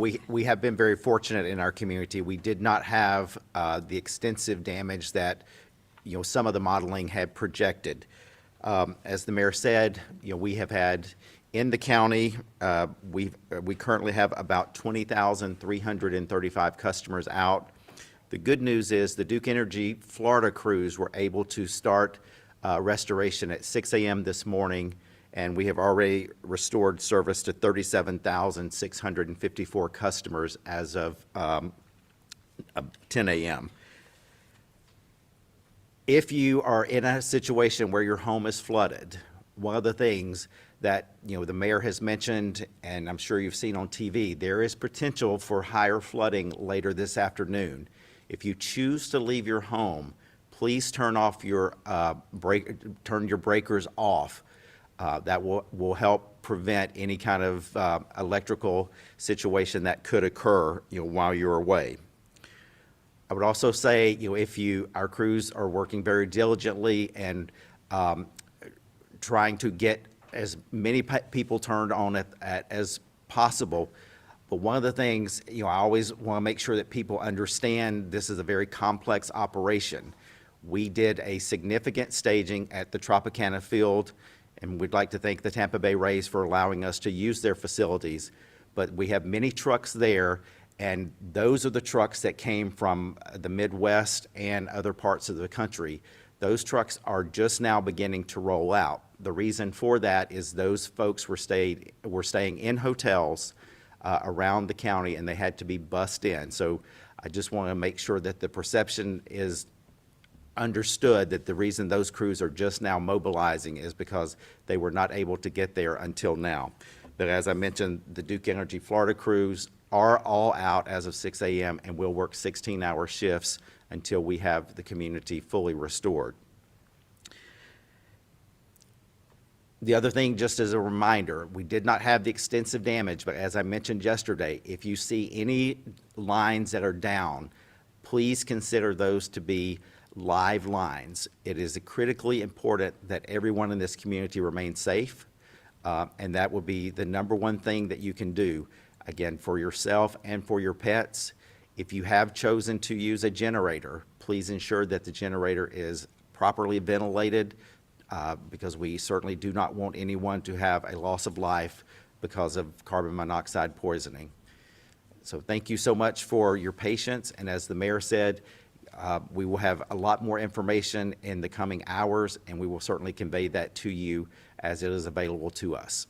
We have been very fortunate in our community. We did not have the extensive damage that, some of the modeling had projected. As the mayor said, we have had in the county, we currently have about 20,335 customers out. The good news is the Duke Energy Florida crews were able to start restoration at 6 a.m. this morning, and we have already restored service to 37,654 customers as of 10 a.m. If you are in a situation where your home is flooded, one of the things that the mayor has mentioned, and I'm sure you've seen on TV, there is potential for higher flooding later this afternoon. If you choose to leave your home, please turn off your turn your breakers off. That will help prevent any kind of electrical situation that could occur while you're away. I would also say, our crews are working very diligently and trying to get as many people turned on as possible. But one of the things, I always want to make sure that people understand this is a very complex operation. We did a significant staging at the Tropicana field, and we'd like to thank the Tampa Bay Rays for allowing us to use their facilities. But we have many trucks there, and those are the trucks that came from the Midwest and other parts of the country. Those trucks are just now beginning to roll out. The reason for that is those folks were staying in hotels around the county, and they had to be bussed in. So I just want to make sure that the perception is understood that the reason those crews are just now mobilizing is because they were not able to get there until now. But as I mentioned, the Duke Energy Florida crews are all out as of 6 a.m. and will work 16-hour shifts until we have the community fully restored. The other thing, just as a reminder, we did not have the extensive damage, but as I mentioned yesterday, if you see any lines that are down, please consider those to be live lines. It is critically important that everyone in this community remain safe, and that will be the number one thing that you can do, again, for yourself and for your pets. If you have chosen to use a generator, please ensure that the generator is properly ventilated, because we certainly do not want anyone to have a loss of life because of carbon monoxide poisoning. So thank you so much for your patience, and as the mayor said, we will have a lot more information in the coming hours, and we will certainly convey that to you as it is available to us.